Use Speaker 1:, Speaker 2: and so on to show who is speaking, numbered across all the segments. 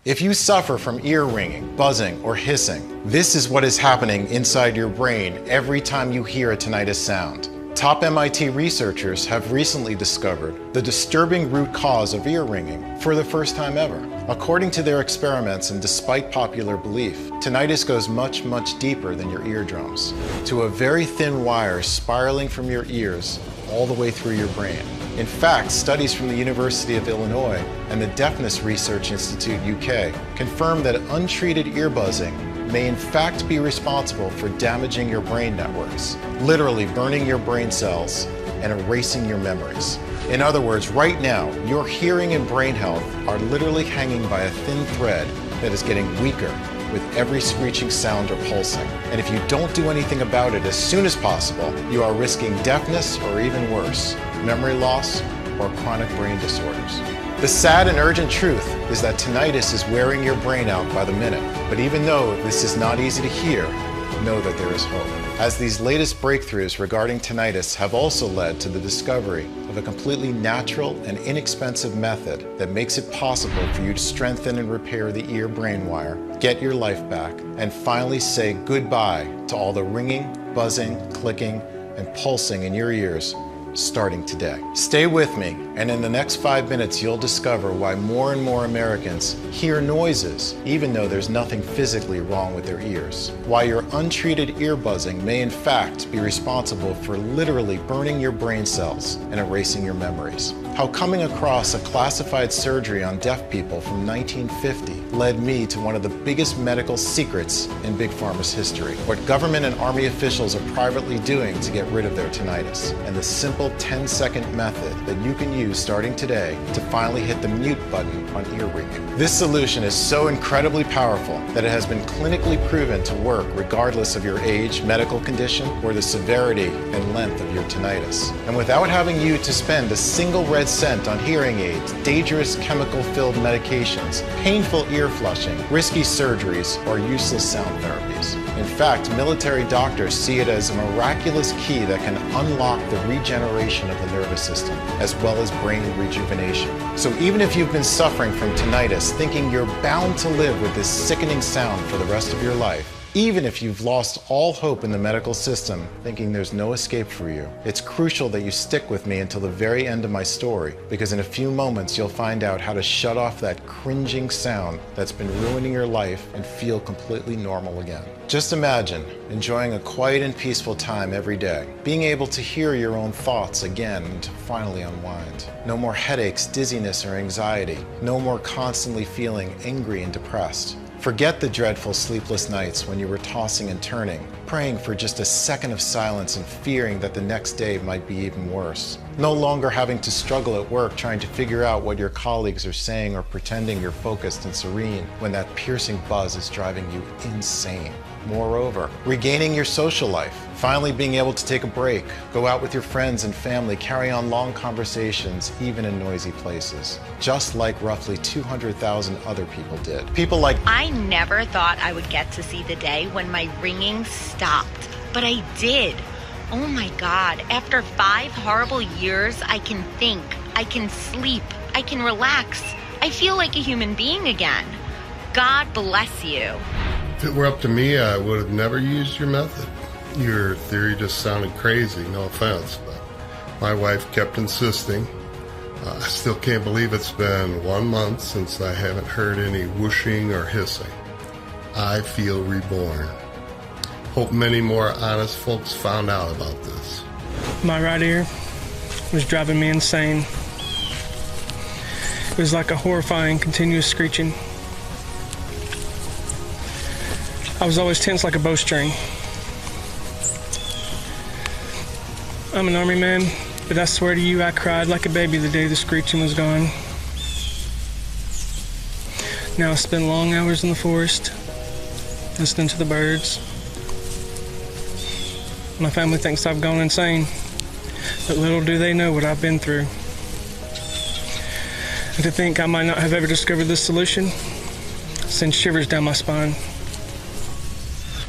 Speaker 1: If you suffer from ear ringing, buzzing, or hissing, this is what is happening inside your brain every time you hear a tinnitus sound. Top MIT researchers have recently discovered the disturbing root cause of ear ringing for the first time ever. According to their experiments, and despite popular belief, tinnitus goes much, much deeper than your eardrums, to a very thin wire spiraling from your ears all the way through your brain. In fact, studies from the University of Illinois and the Deafness Research Institute UK confirm that untreated ear buzzing may in fact be responsible for damaging your brain networks, literally burning your brain cells and erasing your memories. In other words, right now, your hearing and brain health are literally hanging by a thin thread that is getting weaker with every screeching sound or pulsing. And if you don't do anything about it as soon as possible, you are risking deafness or even worse, memory loss or chronic brain disorders. The sad and urgent truth is that tinnitus is wearing your brain out by the minute. But even though this is not easy to hear, know that there is hope. As these latest breakthroughs regarding tinnitus have also led to the discovery of a completely natural and inexpensive method that makes it possible for you to strengthen and repair the ear-brain wire, get your life back, and finally say goodbye to all the ringing, buzzing, clicking, and pulsing in your ears, starting today. Stay with me, and in the next 5 minutes you'll discover why more and more Americans hear noises even though there's nothing physically wrong with their ears. Why your untreated ear buzzing may in fact be responsible for literally burning your brain cells and erasing your memories. How coming across a classified surgery on deaf people from 1950 led me to one of the biggest medical secrets in Big Pharma's history. What government and army officials are privately doing to get rid of their tinnitus, and the simple 10-second method that you can use starting today to finally hit the mute button on ear ringing. This solution is so incredibly powerful that it has been clinically proven to work regardless of your age, medical condition, or the severity and length of your tinnitus. And without having you to spend a single red cent on hearing aids, dangerous chemical-filled medications, painful ear flushing, risky surgeries, or useless sound therapies. In fact, military doctors see it as a miraculous key that can unlock the regeneration of the nervous system, as well as brain rejuvenation. So even if you've been suffering from tinnitus, thinking you're bound to live with this sickening sound for the rest of your life, even if you've lost all hope in the medical system, thinking there's no escape for you, it's crucial that you stick with me until the very end of my story, because in a few moments you'll find out how to shut off that cringing sound that's been ruining your life and feel completely normal again. Just imagine enjoying a quiet and peaceful time every day, being able to hear your own thoughts again and to finally unwind. No more headaches, dizziness, or anxiety. No more constantly feeling angry and depressed. Forget the dreadful sleepless nights when you were tossing and turning, praying for just a second of silence and fearing that the next day might be even worse. No longer having to struggle at work trying to figure out what your colleagues are saying or pretending you're focused and serene when that piercing buzz is driving you insane. Moreover, regaining your social life, finally being able to take a break, go out with your friends and family, carry on long conversations, even in noisy places, just like roughly 200,000 other people did. People like,
Speaker 2: I never thought I would get to see the day when my ringing stopped, but I did. Oh my God, after 5 horrible years, I can think, I can sleep, I can relax. I feel like a human being again. God bless you.
Speaker 3: If it were up to me, I would have never used your method. Your theory just sounded crazy, no offense, but my wife kept insisting. I still can't believe it's been 1 month since I haven't heard any whooshing or hissing. I feel reborn. Hope many more honest folks found out about this.
Speaker 4: My right ear was driving me insane. It was like a horrifying, continuous screeching. I was always tense like a bowstring. I'm an army man, but I swear to you, I cried like a baby the day the screeching was gone. Now I spend long hours in the forest, listening to the birds. My family thinks I've gone insane, but little do they know what I've been through. And to think I might not have ever discovered this solution sends shivers down my spine.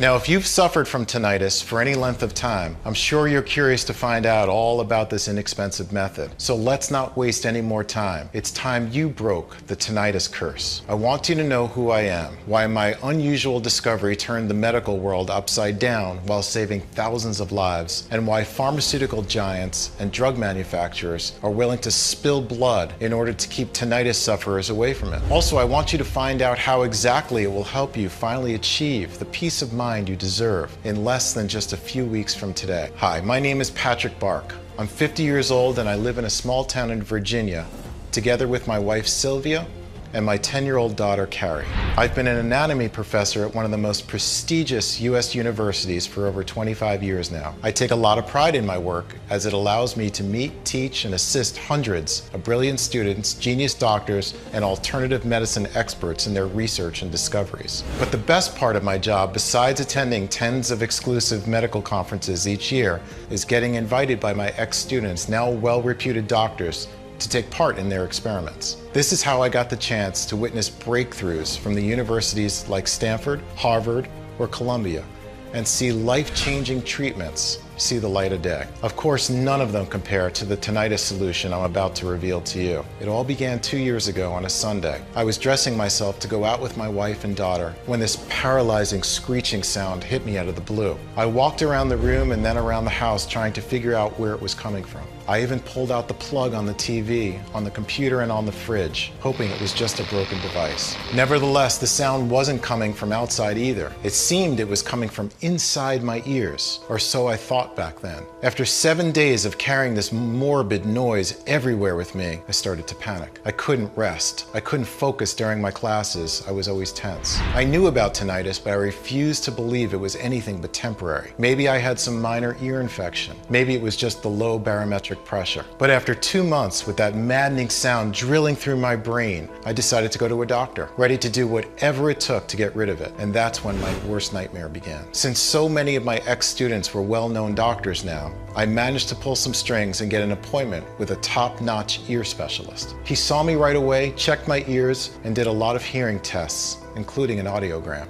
Speaker 1: Now, if you've suffered from tinnitus for any length of time, I'm sure you're curious to find out all about this inexpensive method. So let's not waste any more time. It's time you broke the tinnitus curse. I want you to know who I am, why my unusual discovery turned the medical world upside down while saving thousands of lives, and why pharmaceutical giants and drug manufacturers are willing to spill blood in order to keep tinnitus sufferers away from it. Also, I want you to find out how exactly it will help you finally achieve the peace of mind you deserve in less than just a few weeks from today. Hi, my name is Patrick Bark. I'm 50 years old and I live in a small town in Virginia, together with my wife Sylvia and my 10-year-old daughter Carrie. I've been an anatomy professor at one of the most prestigious US universities for over 25 years now. I take a lot of pride in my work as it allows me to meet, teach, and assist hundreds of brilliant students, genius doctors, and alternative medicine experts in their research and discoveries. But the best part of my job, besides attending tens of exclusive medical conferences each year, is getting invited by my ex-students, now well-reputed doctors, to take part in their experiments. This is how I got the chance to witness breakthroughs from the universities like Stanford, Harvard, or Columbia, and see life-changing treatments see the light of day. Of course, none of them compare to the tinnitus solution I'm about to reveal to you. It all began 2 years ago on a Sunday. I was dressing myself to go out with my wife and daughter when this paralyzing screeching sound hit me out of the blue. I walked around the room and then around the house trying to figure out where it was coming from. I even pulled out the plug on the TV, on the computer, and on the fridge, hoping it was just a broken device. Nevertheless, the sound wasn't coming from outside either. It seemed it was coming from inside my ears, or so I thought back then. After 7 days of carrying this morbid noise everywhere with me, I started to panic. I couldn't rest. I couldn't focus during my classes. I was always tense. I knew about tinnitus, but I refused to believe it was anything but temporary. Maybe I had some minor ear infection. Maybe it was just the low barometric pressure. But after 2 months with that maddening sound drilling through my brain, I decided to go to a doctor, ready to do whatever it took to get rid of it. And that's when my worst nightmare began. Since so many of my ex-students were well-known doctors now, I managed to pull some strings and get an appointment with a top-notch ear specialist. He saw me right away, checked my ears, and did a lot of hearing tests, including an audiogram.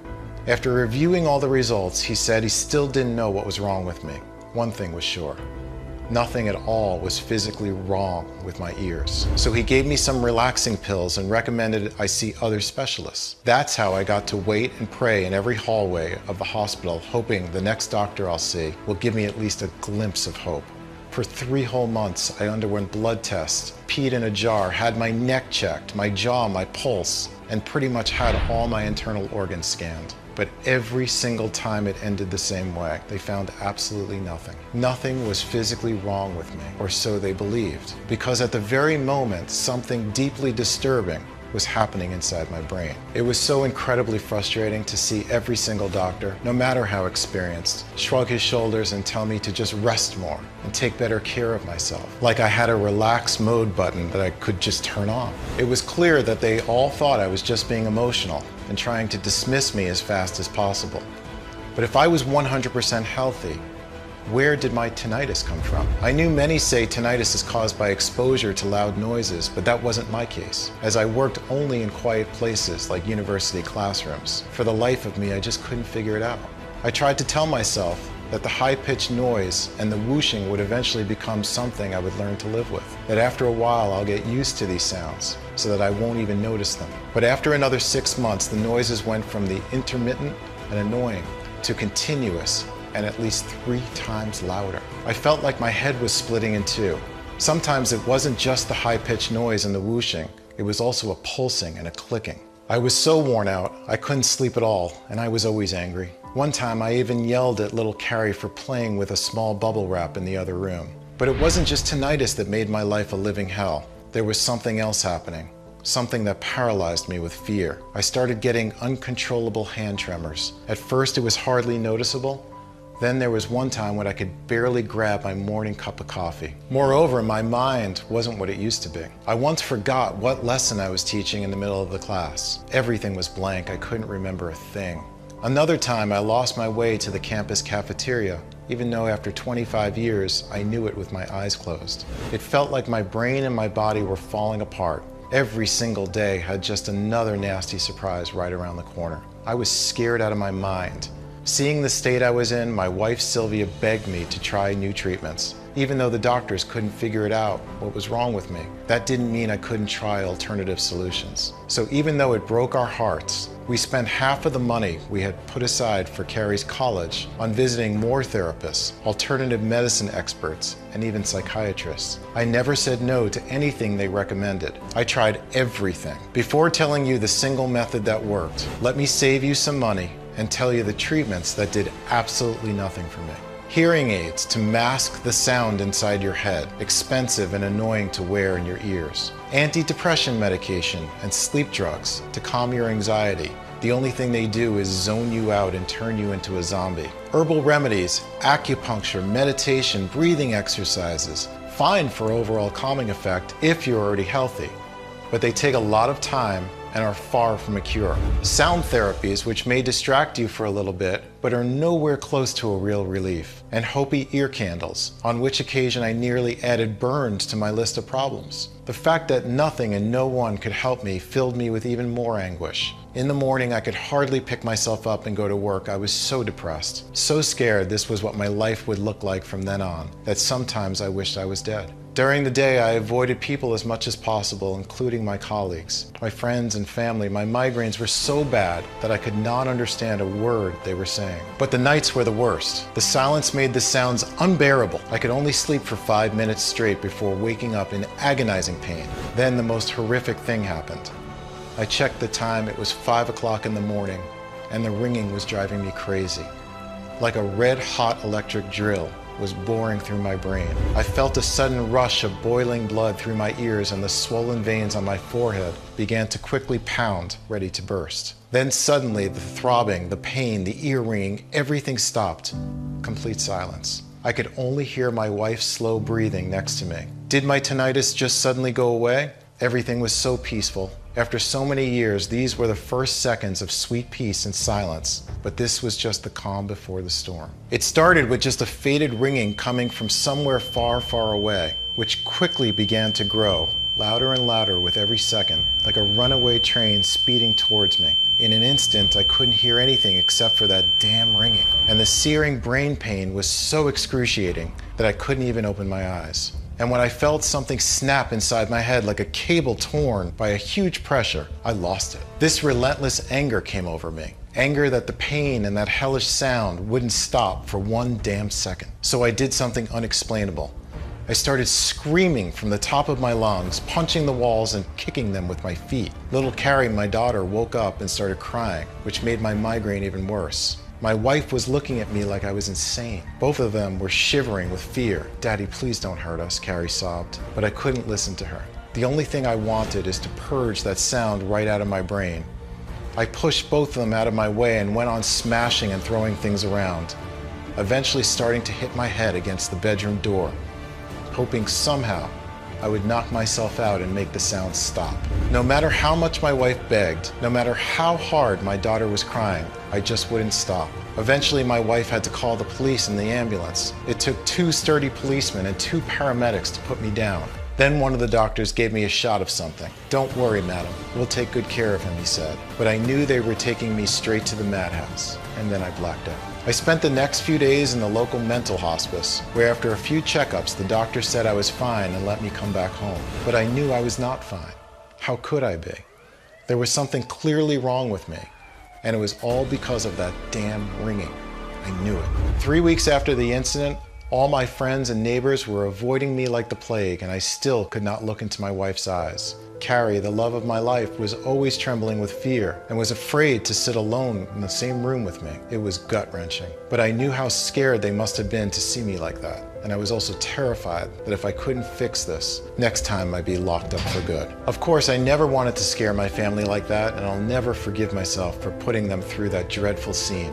Speaker 1: After reviewing all the results, he said he still didn't know what was wrong with me. One thing was sure. Nothing at all was physically wrong with my ears. So he gave me some relaxing pills and recommended I see other specialists. That's how I got to wait and pray in every hallway of the hospital, hoping the next doctor I'll see will give me at least a glimpse of hope. For 3 whole months, I underwent blood tests, peed in a jar, had my neck checked, my jaw, my pulse, and pretty much had all my internal organs scanned. But every single time it ended the same way. They found absolutely nothing. Nothing was physically wrong with me, or so they believed, because at the very moment, something deeply disturbing was happening inside my brain. It was so incredibly frustrating to see every single doctor, no matter how experienced, shrug his shoulders and tell me to just rest more and take better care of myself, like I had a relax mode button that I could just turn on. It was clear that they all thought I was just being emotional and trying to dismiss me as fast as possible. But if I was 100% healthy, where did my tinnitus come from? I knew many say tinnitus is caused by exposure to loud noises, but that wasn't my case, as I worked only in quiet places like university classrooms. For the life of me, I just couldn't figure it out. I tried to tell myself that the high-pitched noise and the whooshing would eventually become something I would learn to live with. That after a while, I'll get used to these sounds so that I won't even notice them. But after another 6 months, the noises went from the intermittent and annoying to continuous and at least 3 times louder. I felt like my head was splitting in two. Sometimes it wasn't just the high-pitched noise and the whooshing, it was also a pulsing and a clicking. I was so worn out, I couldn't sleep at all, and I was always angry. One time I even yelled at little Carrie for playing with a small bubble wrap in the other room. But it wasn't just tinnitus that made my life a living hell. There was something else happening. Something that paralyzed me with fear. I started getting uncontrollable hand tremors. At first it was hardly noticeable. Then there was one time when I could barely grab my morning cup of coffee. Moreover, my mind wasn't what it used to be. I once forgot what lesson I was teaching in the middle of the class. Everything was blank. I couldn't remember a thing. Another time I lost my way to the campus cafeteria, even though after 25 years I knew it with my eyes closed. It felt like my brain and my body were falling apart. Every single day had just another nasty surprise right around the corner. I was scared out of my mind. Seeing the state I was in, my wife Sylvia begged me to try new treatments. Even though the doctors couldn't figure it out what was wrong with me, that didn't mean I couldn't try alternative solutions. So even though it broke our hearts, we spent half of the money we had put aside for Carrie's college on visiting more therapists, alternative medicine experts, and even psychiatrists. I never said no to anything they recommended. I tried everything. Before telling you the single method that worked, let me save you some money and tell you the treatments that did absolutely nothing for me. Hearing aids to mask the sound inside your head, expensive and annoying to wear in your ears. Antidepressant medication and sleep drugs to calm your anxiety. The only thing they do is zone you out and turn you into a zombie. Herbal remedies, acupuncture, meditation, breathing exercises. Fine for overall calming effect if you're already healthy, but they take a lot of time and are far from a cure. Sound therapies, which may distract you for a little bit, but are nowhere close to a real relief. And Hopi ear candles, on which occasion I nearly added burns to my list of problems. The fact that nothing and no one could help me filled me with even more anguish. In the morning, I could hardly pick myself up and go to work. I was so depressed, so scared this was what my life would look like from then on, that sometimes I wished I was dead. During the day, I avoided people as much as possible, including my colleagues, my friends and family. My migraines were so bad that I could not understand a word they were saying. But the nights were the worst. The silence made the sounds unbearable. I could only sleep for 5 minutes straight before waking up in agonizing pain. Then the most horrific thing happened. I checked the time, it was 5 o'clock in the morning, and the ringing was driving me crazy. Like a red-hot electric drill was boring through my brain. I felt a sudden rush of boiling blood through my ears, and the swollen veins on my forehead began to quickly pound, ready to burst. Then suddenly the throbbing, the pain, the ear ringing, everything stopped. Complete silence. I could only hear my wife's slow breathing next to me. Did my tinnitus just suddenly go away? Everything was so peaceful. After so many years, these were the first seconds of sweet peace and silence, but this was just the calm before the storm. It started with just a faded ringing coming from somewhere far, far away, which quickly began to grow, louder and louder with every second, like a runaway train speeding towards me. In an instant, I couldn't hear anything except for that damn ringing, and the searing brain pain was so excruciating that I couldn't even open my eyes. And when I felt something snap inside my head like a cable torn by a huge pressure, I lost it. This relentless anger came over me. Anger that the pain and that hellish sound wouldn't stop for one damn second. So I did something unexplainable. I started screaming from the top of my lungs, punching the walls and kicking them with my feet. Little Carrie, my daughter, woke up and started crying, which made my migraine even worse. My wife was looking at me like I was insane. Both of them were shivering with fear. "Daddy, please don't hurt us," Carrie sobbed. But I couldn't listen to her. The only thing I wanted is to purge that sound right out of my brain. I pushed both of them out of my way and went on smashing and throwing things around, eventually starting to hit my head against the bedroom door, hoping somehow I would knock myself out and make the sound stop. No matter how much my wife begged, no matter how hard my daughter was crying, I just wouldn't stop. Eventually, my wife had to call the police and the ambulance. It took 2 sturdy policemen and 2 paramedics to put me down. Then one of the doctors gave me a shot of something. "Don't worry, madam, we'll take good care of him," he said. But I knew they were taking me straight to the madhouse, and then I blacked out. I spent the next few days in the local mental hospice, where after a few checkups, the doctor said I was fine and let me come back home. But I knew I was not fine. How could I be? There was something clearly wrong with me, and it was all because of that damn ringing. I knew it. 3 weeks after the incident, all my friends and neighbors were avoiding me like the plague, and I still could not look into my wife's eyes. Carrie, the love of my life, was always trembling with fear and was afraid to sit alone in the same room with me. It was gut-wrenching. But I knew how scared they must have been to see me like that. And I was also terrified that if I couldn't fix this, next time I'd be locked up for good. Of course, I never wanted to scare my family like that, and I'll never forgive myself for putting them through that dreadful scene.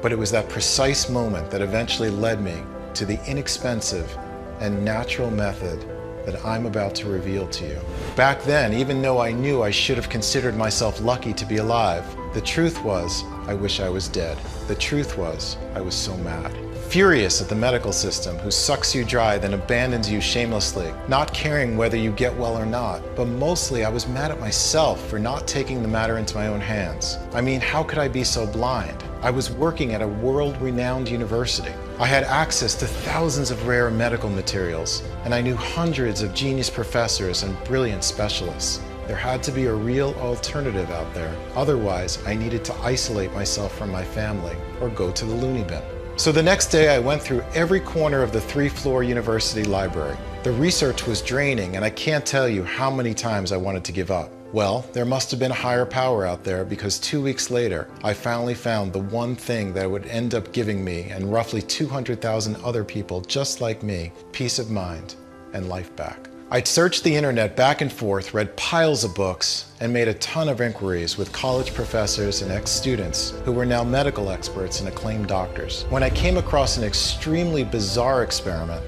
Speaker 1: But it was that precise moment that eventually led me to the inexpensive and natural method that I'm about to reveal to you. Back then, even though I knew I should have considered myself lucky to be alive, the truth was, I wish I was dead. The truth was, I was so mad. Furious at the medical system, who sucks you dry then abandons you shamelessly, not caring whether you get well or not. But mostly I was mad at myself for not taking the matter into my own hands. I mean, how could I be so blind? I was working at a world-renowned university. I had access to thousands of rare medical materials, and I knew hundreds of genius professors and brilliant specialists. There had to be a real alternative out there. Otherwise, I needed to isolate myself from my family or go to the loony bin. So the next day, I went through every corner of the 3-floor university library. The research was draining, and I can't tell you how many times I wanted to give up. Well, there must have been a higher power out there, because 2 weeks later, I finally found the one thing that would end up giving me and roughly 200,000 other people just like me peace of mind and life back. I'd searched the internet back and forth, read piles of books, and made a ton of inquiries with college professors and ex-students who were now medical experts and acclaimed doctors, when I came across an extremely bizarre experiment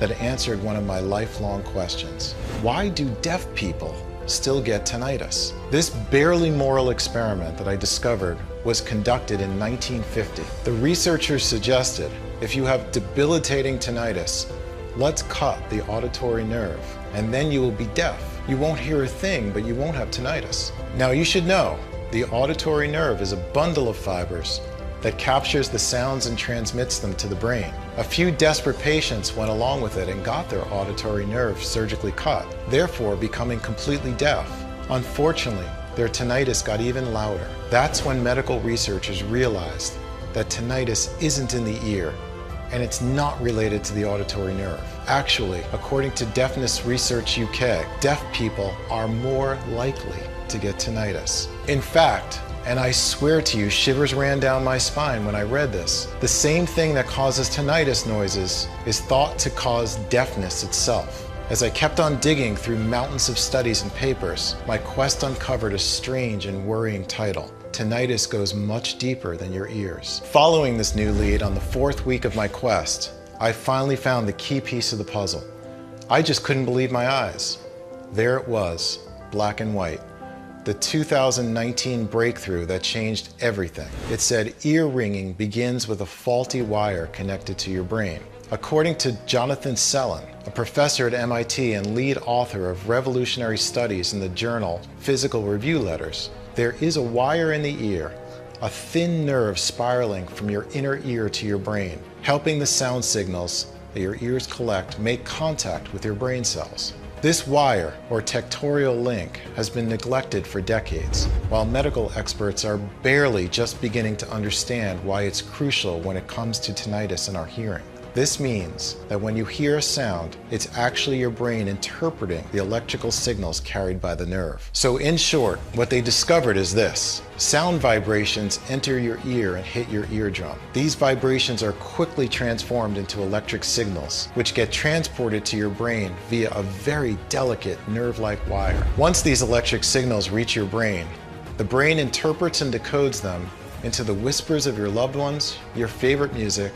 Speaker 1: that answered one of my lifelong questions. Why do deaf people still get tinnitus? This barely moral experiment that I discovered was conducted in 1950. The researchers suggested if you have debilitating tinnitus, let's cut the auditory nerve, and then you will be deaf. You won't hear a thing, but you won't have tinnitus. Now you should know, the auditory nerve is a bundle of fibers that captures the sounds and transmits them to the brain. A few desperate patients went along with it and got their auditory nerve surgically cut, therefore becoming completely deaf. Unfortunately, their tinnitus got even louder. That's when medical researchers realized that tinnitus isn't in the ear, and it's not related to the auditory nerve. Actually, according to Deafness Research UK, deaf people are more likely to get tinnitus. In fact, and I swear to you, shivers ran down my spine when I read this, the same thing that causes tinnitus noises is thought to cause deafness itself. As I kept on digging through mountains of studies and papers, my quest uncovered a strange and worrying title. Tinnitus goes much deeper than your ears. Following this new lead on the 4th week of my quest, I finally found the key piece of the puzzle. I just couldn't believe my eyes. There it was, black and white. The 2019 breakthrough that changed everything. It said ear ringing begins with a faulty wire connected to your brain. According to Jonathan Sellin, a professor at MIT and lead author of revolutionary studies in the journal Physical Review Letters, there is a wire in the ear, a thin nerve spiraling from your inner ear to your brain, helping the sound signals that your ears collect make contact with your brain cells. This wire, or tectorial link, has been neglected for decades, while medical experts are barely just beginning to understand why it's crucial when it comes to tinnitus in our hearing. This means that when you hear a sound, it's actually your brain interpreting the electrical signals carried by the nerve. So in short, what they discovered is this. Sound vibrations enter your ear and hit your eardrum. These vibrations are quickly transformed into electric signals, which get transported to your brain via a very delicate nerve-like wire. Once these electric signals reach your brain, the brain interprets and decodes them into the whispers of your loved ones, your favorite music,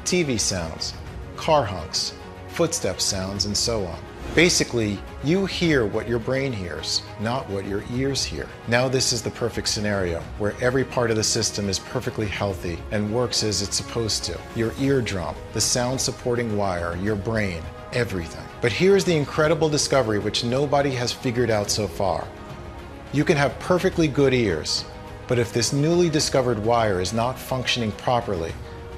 Speaker 1: TV sounds, car honks, footstep sounds, and so on. Basically, you hear what your brain hears, not what your ears hear. Now this is the perfect scenario, where every part of the system is perfectly healthy and works as it's supposed to. Your eardrum, the sound supporting wire, your brain, everything. But here's the incredible discovery which nobody has figured out so far. You can have perfectly good ears, but if this newly discovered wire is not functioning properly,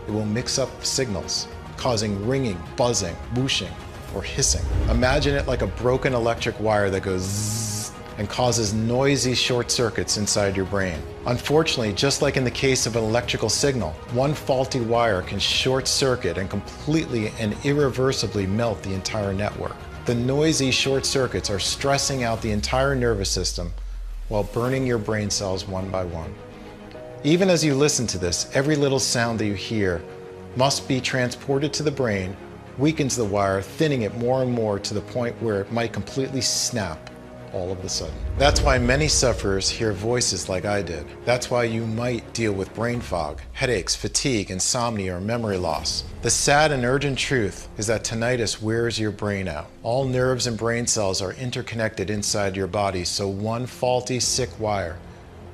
Speaker 1: it will mix up signals, causing ringing, buzzing, whooshing, or hissing. Imagine it like a broken electric wire that goes zzz and causes noisy short circuits inside your brain. Unfortunately, just like in the case of an electrical signal, one faulty wire can short circuit and completely and irreversibly melt the entire network. The noisy short circuits are stressing out the entire nervous system while burning your brain cells one by one. Even as you listen to this, every little sound that you hear must be transported to the brain, weakens the wire, thinning it more and more to the point where it might completely snap all of a sudden. That's why many sufferers hear voices like I did. That's why you might deal with brain fog, headaches, fatigue, insomnia, or memory loss. The sad and urgent truth is that tinnitus wears your brain out. All nerves and brain cells are interconnected inside your body, so one faulty, sick wire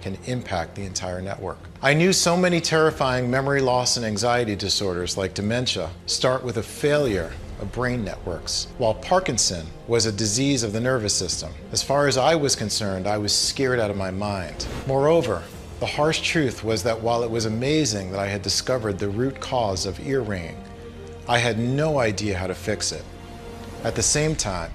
Speaker 1: can impact the entire network. I knew so many terrifying memory loss and anxiety disorders like dementia start with a failure of brain networks, while Parkinson was a disease of the nervous system. As far as I was concerned, I was scared out of my mind. Moreover, The harsh truth was that while it was amazing that I had discovered the root cause of ear ringing, I had no idea how to fix it. At the same time,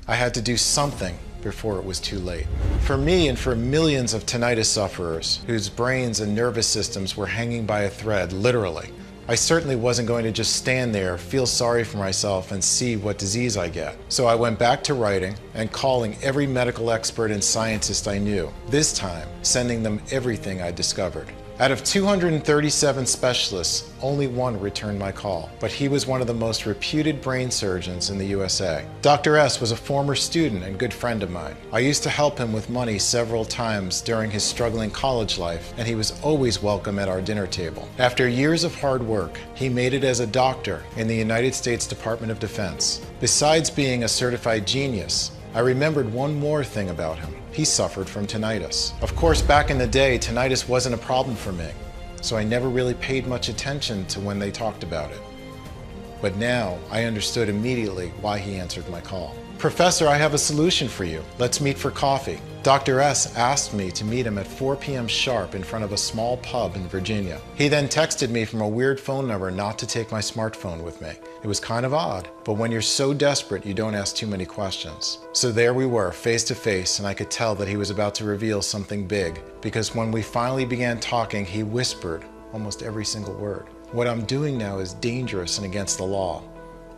Speaker 1: I had to do something before it was too late. For me and for millions of tinnitus sufferers whose brains and nervous systems were hanging by a thread, literally, I certainly wasn't going to just stand there, feel sorry for myself, and see what disease I get. So I went back to writing and calling every medical expert and scientist I knew, this time sending them everything I'd discovered. Out of 237 specialists, only one returned my call, but he was one of the most reputed brain surgeons in the USA. Dr. S was a former student and good friend of mine. I used to help him with money several times during his struggling college life, and he was always welcome at our dinner table. After years of hard work, he made it as a doctor in the United States Department of Defense. Besides being a certified genius, I remembered one more thing about him. He suffered from tinnitus. Of course, back in the day, tinnitus wasn't a problem for me, so I never really paid much attention to when they talked about it. But now, I understood immediately why he answered my call. "Professor, I have a solution for you. Let's meet for coffee." Dr. S asked me to meet him at 4 p.m. sharp in front of a small pub in Virginia. He then texted me from a weird phone number not to take my smartphone with me. It was kind of odd, but when you're so desperate, you don't ask too many questions. So there we were, face to face, and I could tell that he was about to reveal something big, because when we finally began talking, he whispered almost every single word. "What I'm doing now is dangerous and against the law,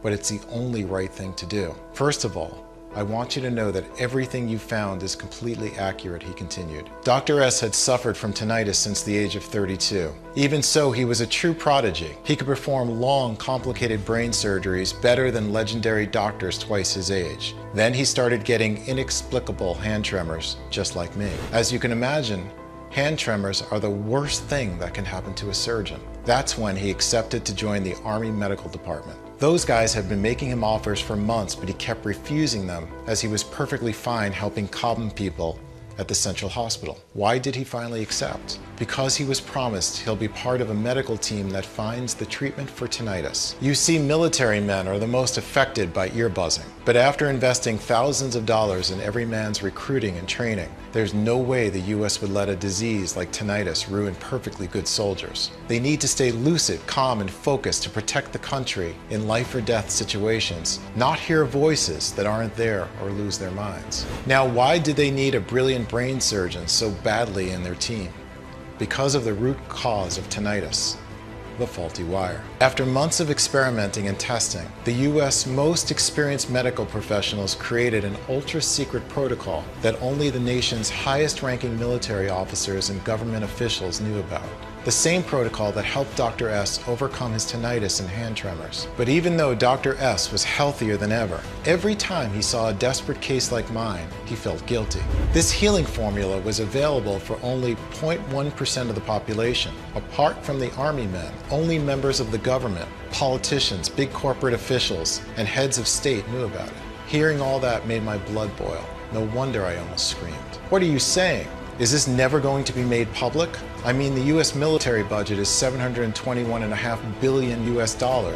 Speaker 1: but it's the only right thing to do. First of all, I want you to know that everything you found is completely accurate," he continued. Dr. S had suffered from tinnitus since the age of 32. Even so, he was a true prodigy. He could perform long, complicated brain surgeries better than legendary doctors twice his age. Then he started getting inexplicable hand tremors, just like me. As you can imagine, hand tremors are the worst thing that can happen to a surgeon. That's when he accepted to join the Army Medical Department. Those guys had been making him offers for months, but he kept refusing them as he was perfectly fine helping Cobham people at the Central Hospital. Why did he finally accept? Because he was promised he'll be part of a medical team that finds the treatment for tinnitus. You see, military men are the most affected by ear buzzing, but after investing thousands of dollars in every man's recruiting and training, there's no way the US would let a disease like tinnitus ruin perfectly good soldiers. They need to stay lucid, calm, and focused to protect the country in life or death situations, not hear voices that aren't there or lose their minds. Now, why did they need a brilliant brain surgeon so badly in their team? Because of the root cause of tinnitus, the faulty wire. After months of experimenting and testing, the US most experienced medical professionals created an ultra-secret protocol that only the nation's highest-ranking military officers and government officials knew about. The same protocol that helped Dr. S overcome his tinnitus and hand tremors. But even though Dr. S was healthier than ever, every time he saw a desperate case like mine, he felt guilty. This healing formula was available for only 0.1% of the population. Apart from the Army men, only members of the government, politicians, big corporate officials, and heads of state knew about it. Hearing all that made my blood boil. No wonder I almost screamed. "What are you saying? Is this never going to be made public? I mean, the US military budget is $721.5 billion US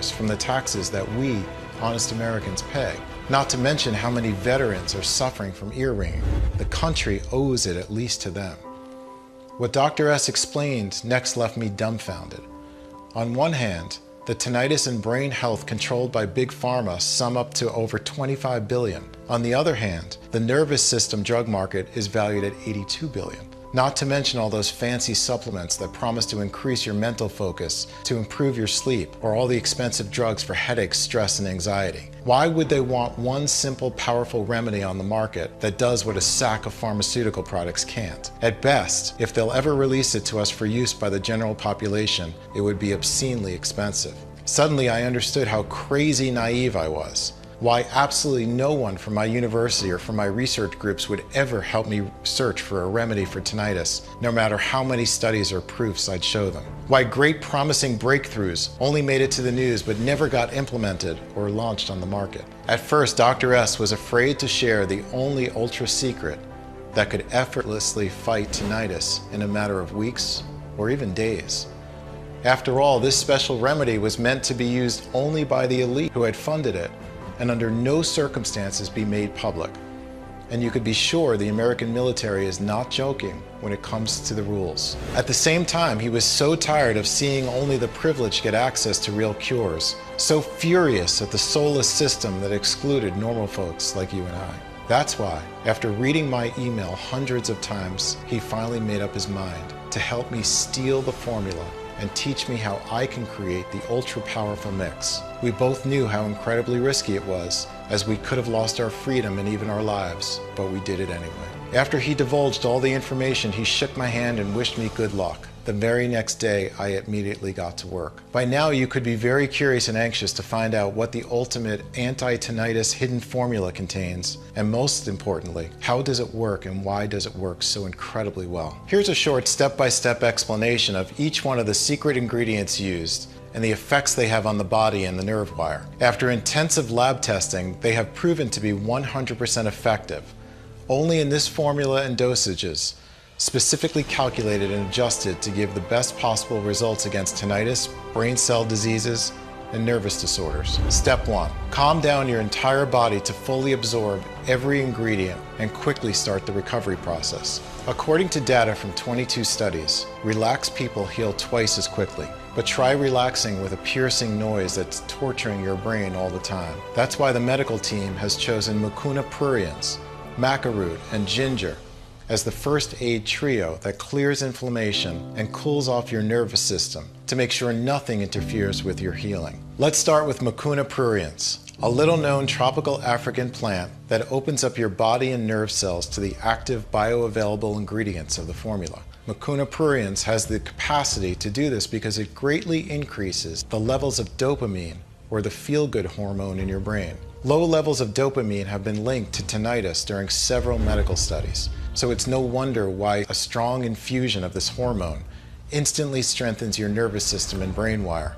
Speaker 1: from the taxes that we, honest Americans, pay. Not to mention how many veterans are suffering from ear ringing. The country owes it at least to them." What Dr. S explained next left me dumbfounded. On one hand, the tinnitus and brain health controlled by Big Pharma sum up to over $25 billion. On the other hand, the nervous system drug market is valued at $82 billion. Not to mention all those fancy supplements that promise to increase your mental focus, to improve your sleep, or all the expensive drugs for headaches, stress, and anxiety. Why would they want one simple, powerful remedy on the market that does what a sack of pharmaceutical products can't? At best, if they'll ever release it to us for use by the general population, it would be obscenely expensive. Suddenly, I understood how crazy naive I was. Why absolutely no one from my university or from my research groups would ever help me search for a remedy for tinnitus, no matter how many studies or proofs I'd show them. Why great promising breakthroughs only made it to the news but never got implemented or launched on the market. At first, Dr. S was afraid to share the only ultra secret that could effortlessly fight tinnitus in a matter of weeks or even days. After all, this special remedy was meant to be used only by the elite who had funded it, and under no circumstances be made public. And you could be sure the American military is not joking when it comes to the rules. At the same time, he was so tired of seeing only the privileged get access to real cures, so furious at the soulless system that excluded normal folks like you and I. That's why, after reading my email hundreds of times, he finally made up his mind to help me steal the formula and teach me how I can create the ultra-powerful mix. We both knew how incredibly risky it was, as we could have lost our freedom and even our lives, but we did it anyway. After he divulged all the information, he shook my hand and wished me good luck. The very next day, I immediately got to work. By now, you could be very curious and anxious to find out what the ultimate anti-tinnitus hidden formula contains, and most importantly, how does it work and why does it work so incredibly well? Here's a short step-by-step explanation of each one of the secret ingredients used and the effects they have on the body and the nerve wire. After intensive lab testing, they have proven to be 100% effective. Only in this formula and dosages, specifically calculated and adjusted to give the best possible results against tinnitus, brain cell diseases, and nervous disorders. Step 1. Calm down your entire body to fully absorb every ingredient and quickly start the recovery process. According to data from 22 studies, relaxed people heal twice as quickly. But try relaxing with a piercing noise that's torturing your brain all the time. That's why the medical team has chosen mucuna pruriens, maca root, and ginger as the first aid trio that clears inflammation and cools off your nervous system to make sure nothing interferes with your healing. Let's start with mucuna pruriens, a little-known tropical African plant that opens up your body and nerve cells to the active bioavailable ingredients of the formula. Mucuna pruriens has the capacity to do this because it greatly increases the levels of dopamine, or the feel-good hormone in your brain. Low levels of dopamine have been linked to tinnitus during several medical studies, so it's no wonder why a strong infusion of this hormone instantly strengthens your nervous system and brain wire,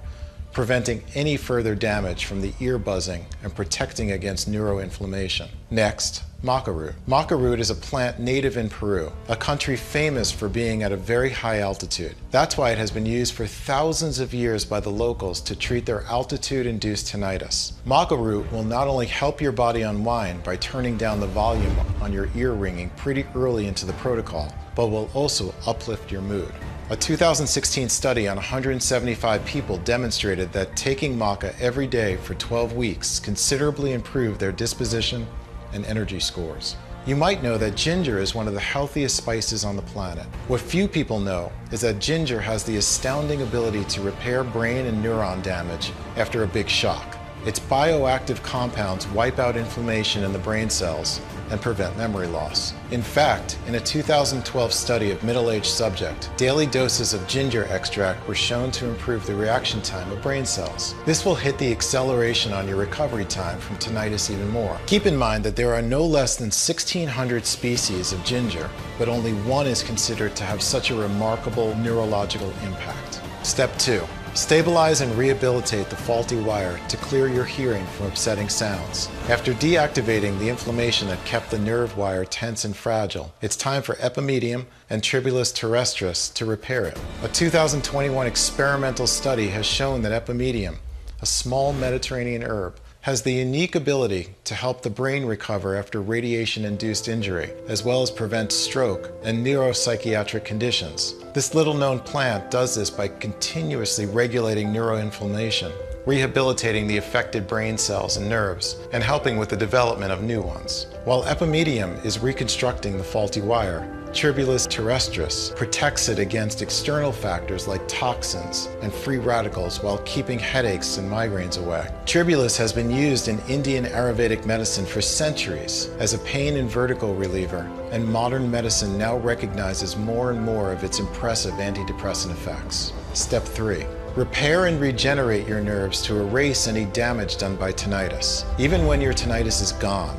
Speaker 1: preventing any further damage from the ear buzzing and protecting against neuroinflammation. Next, maca root. Maca root is a plant native in Peru, a country famous for being at a very high altitude. That's why it has been used for thousands of years by the locals to treat their altitude-induced tinnitus. Maca root will not only help your body unwind by turning down the volume on your ear ringing pretty early into the protocol, but will also uplift your mood. A 2016 study on 175 people demonstrated that taking maca every day for 12 weeks considerably improved their disposition and energy scores. You might know that ginger is one of the healthiest spices on the planet. What few people know is that ginger has the astounding ability to repair brain and neuron damage after a big shock. Its bioactive compounds wipe out inflammation in the brain cells and prevent memory loss. In fact, in a 2012 study of middle-aged subjects, daily doses of ginger extract were shown to improve the reaction time of brain cells. This will hit the acceleration on your recovery time from tinnitus even more. Keep in mind that there are no less than 1,600 species of ginger, but only one is considered to have such a remarkable neurological impact. Step 2. Stabilize and rehabilitate the faulty wire to clear your hearing from upsetting sounds. After deactivating the inflammation that kept the nerve wire tense and fragile, it's time for epimedium and tribulus terrestris to repair it. A 2021 experimental study has shown that epimedium, a small Mediterranean herb, has the unique ability to help the brain recover after radiation-induced injury, as well as prevent stroke and neuropsychiatric conditions. This little-known plant does this by continuously regulating neuroinflammation, rehabilitating the affected brain cells and nerves, and helping with the development of new ones. While epimedium is reconstructing the faulty wire, tribulus terrestris protects it against external factors like toxins and free radicals while keeping headaches and migraines away. Tribulus has been used in Indian Ayurvedic medicine for centuries as a pain and vertigo reliever, and modern medicine now recognizes more and more of its impressive antidepressant effects. Step 3. Repair and regenerate your nerves to erase any damage done by tinnitus. Even when your tinnitus is gone,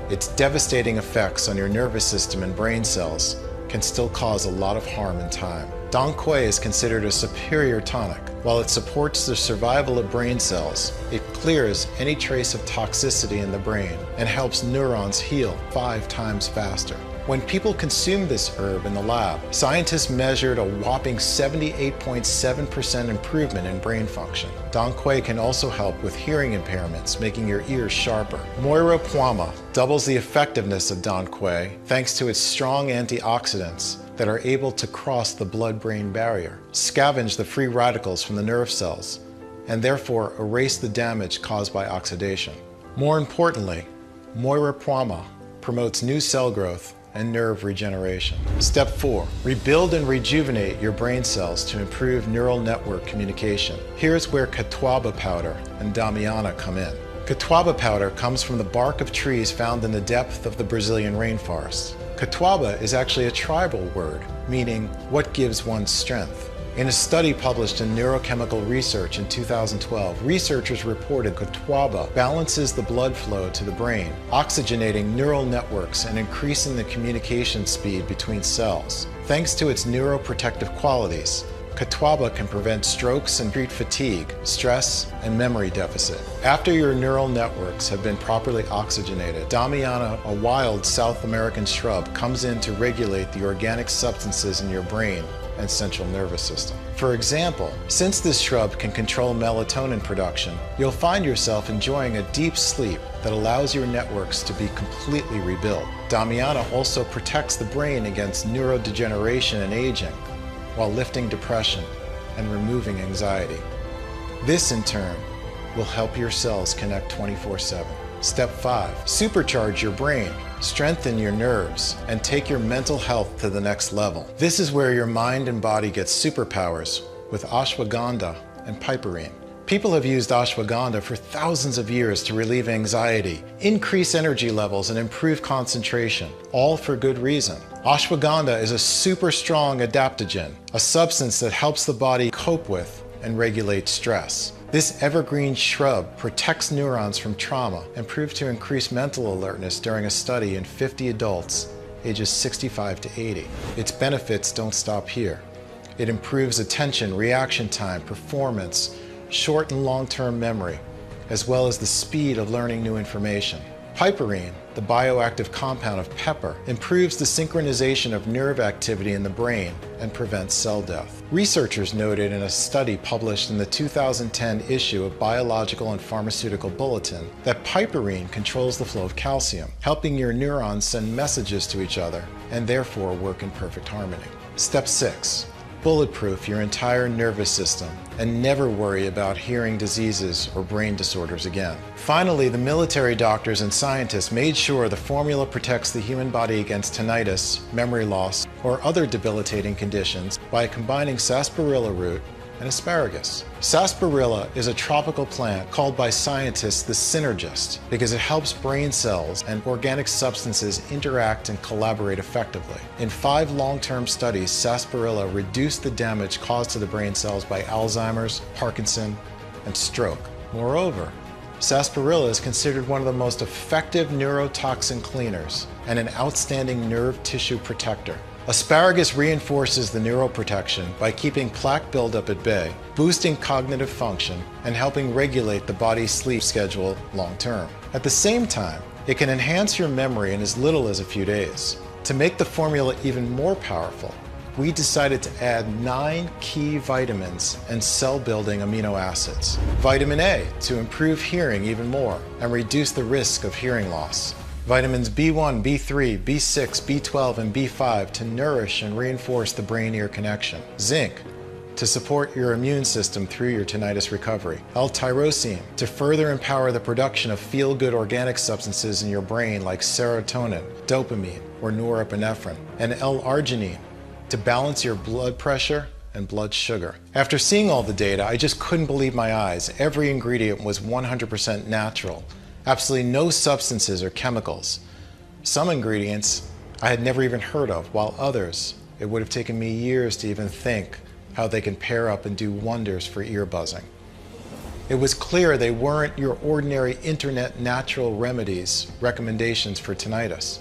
Speaker 1: its devastating effects on your nervous system and brain cells can still cause a lot of harm in time. Dong Quai is considered a superior tonic. While it supports the survival of brain cells, it clears any trace of toxicity in the brain and helps neurons heal 5 times faster. When people consumed this herb in the lab, scientists measured a whopping 78.7% improvement in brain function. Dong Quai can also help with hearing impairments, making your ears sharper. Moira Puama doubles the effectiveness of Dong Quai thanks to its strong antioxidants that are able to cross the blood-brain barrier, scavenge the free radicals from the nerve cells, and therefore erase the damage caused by oxidation. More importantly, Moira Puama promotes new cell growth and nerve regeneration. Step 4. Rebuild and rejuvenate your brain cells to improve neural network communication. Here's where Quietum powder and Damiana come in. Quietum powder comes from the bark of trees found in the depth of the Brazilian rainforest. Quietum is actually a tribal word, meaning what gives one strength. In a study published in Neurochemical Research in 2012, researchers reported Quietum balances the blood flow to the brain, oxygenating neural networks and increasing the communication speed between cells. Thanks to its neuroprotective qualities, Quietum can prevent strokes and treat fatigue, stress, and memory deficit. After your neural networks have been properly oxygenated, Damiana, a wild South American shrub, comes in to regulate the organic substances in your brain and central nervous system. For example, since this shrub can control melatonin production, you'll find yourself enjoying a deep sleep that allows your networks to be completely rebuilt. Damiana also protects the brain against neurodegeneration and aging, while lifting depression and removing anxiety. This, in turn, will help your cells connect 24/7. Step 5. Supercharge your brain, strengthen your nerves, and take your mental health to the next level. This is where your mind and body get superpowers with ashwagandha and piperine. People have used ashwagandha for thousands of years to relieve anxiety, increase energy levels, and improve concentration, all for good reason. Ashwagandha is a super strong adaptogen, a substance that helps the body cope with and regulate stress. This evergreen shrub protects neurons from trauma and proved to increase mental alertness during a study in 50 adults ages 65 to 80. Its benefits don't stop here. It improves attention, reaction time, performance, short and long-term memory, as well as the speed of learning new information. Piperine, the bioactive compound of pepper, improves the synchronization of nerve activity in the brain and prevents cell death. Researchers noted in a study published in the 2010 issue of Biological and Pharmaceutical Bulletin that piperine controls the flow of calcium, helping your neurons send messages to each other and therefore work in perfect harmony. Step 6. Bulletproof your entire nervous system and never worry about hearing diseases or brain disorders again. Finally, the military doctors and scientists made sure the formula protects the human body against tinnitus, memory loss, or other debilitating conditions by combining sarsaparilla root and asparagus. Sarsaparilla is a tropical plant called by scientists the synergist because it helps brain cells and organic substances interact and collaborate effectively. In 5 long-term studies, sarsaparilla reduced the damage caused to the brain cells by Alzheimer's, Parkinson, and stroke. Moreover, sarsaparilla is considered one of the most effective neurotoxin cleaners and an outstanding nerve tissue protector. Asparagus reinforces the neuroprotection by keeping plaque buildup at bay, boosting cognitive function, and helping regulate the body's sleep schedule long term. At the same time, it can enhance your memory in as little as a few days. To make the formula even more powerful, we decided to add 9 key vitamins and cell-building amino acids. Vitamin A to improve hearing even more and reduce the risk of hearing loss. Vitamins B1, B3, B6, B12, and B5 to nourish and reinforce the brain-ear connection. Zinc to support your immune system through your tinnitus recovery. L-tyrosine to further empower the production of feel-good organic substances in your brain like serotonin, dopamine, or norepinephrine. And L-arginine to balance your blood pressure and blood sugar. After seeing all the data, I just couldn't believe my eyes. Every ingredient was 100% natural. Absolutely no substances or chemicals. Some ingredients I had never even heard of, while others, it would have taken me years to even think how they can pair up and do wonders for ear buzzing. It was clear they weren't your ordinary internet natural remedies, recommendations for tinnitus.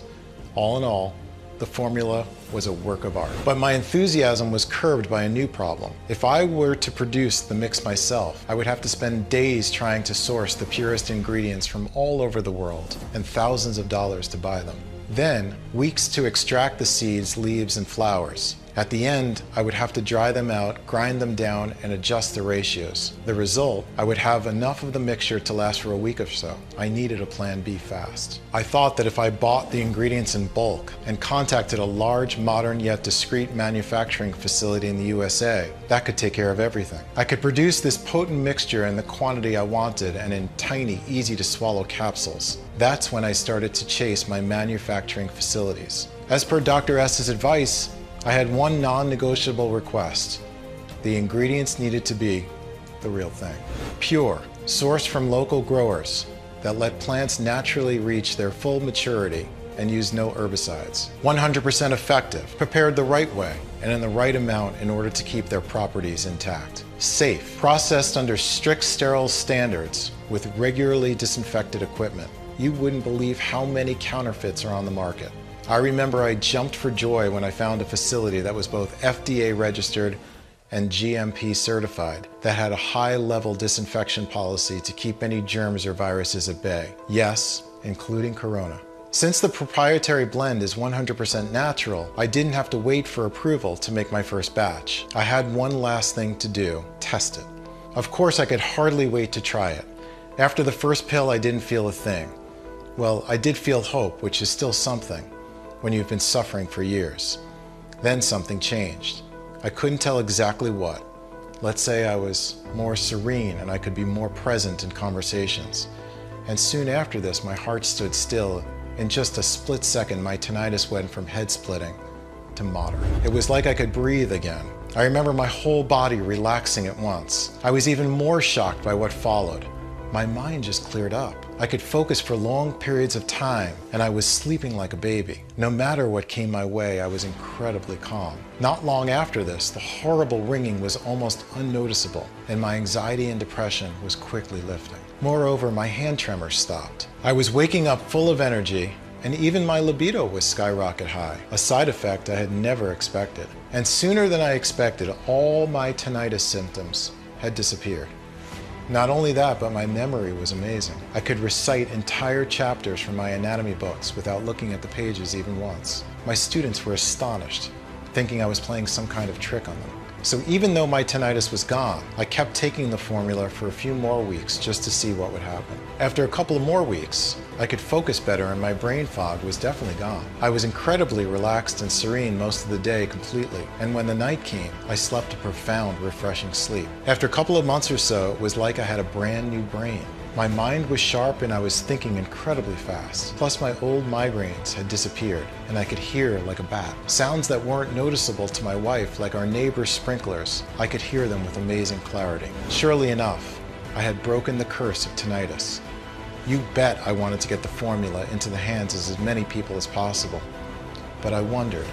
Speaker 1: All in all, the formula was a work of art. But my enthusiasm was curbed by a new problem. If I were to produce the mix myself, I would have to spend days trying to source the purest ingredients from all over the world and thousands of dollars to buy them. Then, weeks to extract the seeds, leaves, and flowers. At the end, I would have to dry them out, grind them down, and adjust the ratios. The result, I would have enough of the mixture to last for a week or so. I needed a plan B fast. I thought that if I bought the ingredients in bulk and contacted a large, modern yet discreet manufacturing facility in the USA, that could take care of everything. I could produce this potent mixture in the quantity I wanted and in tiny, easy to swallow capsules. That's when I started to chase my manufacturing facilities. As per Dr. S's advice, I had one non-negotiable request. The ingredients needed to be the real thing. Pure, sourced from local growers that let plants naturally reach their full maturity and use no herbicides. 100% effective, prepared the right way and in the right amount in order to keep their properties intact. Safe, processed under strict sterile standards with regularly disinfected equipment. You wouldn't believe how many counterfeits are on the market. I remember I jumped for joy when I found a facility that was both FDA registered and GMP certified, that had a high-level disinfection policy to keep any germs or viruses at bay. Yes, including corona. Since the proprietary blend is 100% natural, I didn't have to wait for approval to make my first batch. I had one last thing to do: test it. Of course, I could hardly wait to try it. After the first pill, I didn't feel a thing. Well, I did feel hope, which is still something when you've been suffering for years. Then something changed. I couldn't tell exactly what. Let's say I was more serene and I could be more present in conversations. And soon after this, my heart stood still. In just a split second, my tinnitus went from head splitting to moderate. It was like I could breathe again. I remember my whole body relaxing at once. I was even more shocked by what followed. My mind just cleared up. I could focus for long periods of time, and I was sleeping like a baby. No matter what came my way, I was incredibly calm. Not long after this, the horrible ringing was almost unnoticeable, and my anxiety and depression was quickly lifting. Moreover, my hand tremors stopped. I was waking up full of energy, and even my libido was skyrocket high, a side effect I had never expected. And sooner than I expected, all my tinnitus symptoms had disappeared. Not only that, but my memory was amazing. I could recite entire chapters from my anatomy books without looking at the pages even once. My students were astonished, thinking I was playing some kind of trick on them. So even though my tinnitus was gone, I kept taking the formula for a few more weeks just to see what would happen. After a couple of more weeks, I could focus better and my brain fog was definitely gone. I was incredibly relaxed and serene most of the day completely, and when the night came, I slept a profound, refreshing sleep. After a couple of months or so, it was like I had a brand new brain. My mind was sharp and I was thinking incredibly fast. Plus my old migraines had disappeared and I could hear like a bat. Sounds that weren't noticeable to my wife, like our neighbor's sprinklers, I could hear them with amazing clarity. Surely enough, I had broken the curse of tinnitus. You bet I wanted to get the formula into the hands of as many people as possible. But I wondered,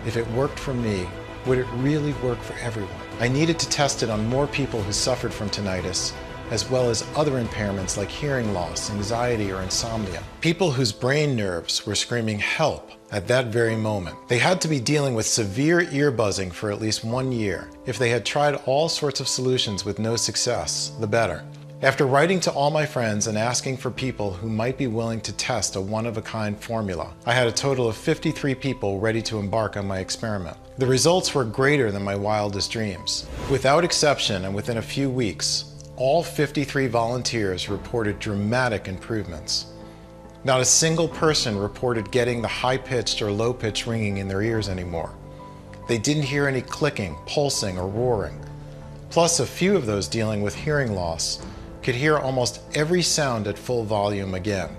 Speaker 1: if it worked for me, would it really work for everyone? I needed to test it on more people who suffered from tinnitus, as well as other impairments like hearing loss, anxiety, or insomnia. People whose brain nerves were screaming help at that very moment. They had to be dealing with severe ear buzzing for at least 1 year. If they had tried all sorts of solutions with no success, the better. After writing to all my friends and asking for people who might be willing to test a one-of-a-kind formula, I had a total of 53 people ready to embark on my experiment. The results were greater than my wildest dreams. Without exception, and within a few weeks, all 53 volunteers reported dramatic improvements. Not a single person reported getting the high-pitched or low-pitched ringing in their ears anymore. They didn't hear any clicking, pulsing, or roaring. Plus, a few of those dealing with hearing loss could hear almost every sound at full volume again,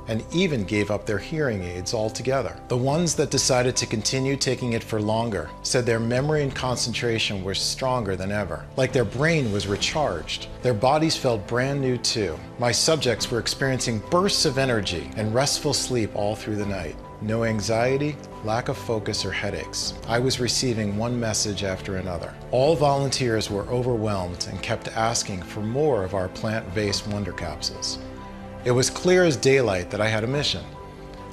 Speaker 1: and even gave up their hearing aids altogether. The ones that decided to continue taking it for longer said their memory and concentration were stronger than ever, like their brain was recharged. Their bodies felt brand new too. My subjects were experiencing bursts of energy and restful sleep all through the night. No anxiety, lack of focus, or headaches. I was receiving one message after another. All volunteers were overwhelmed and kept asking for more of our plant-based wonder capsules. It was clear as daylight that I had a mission.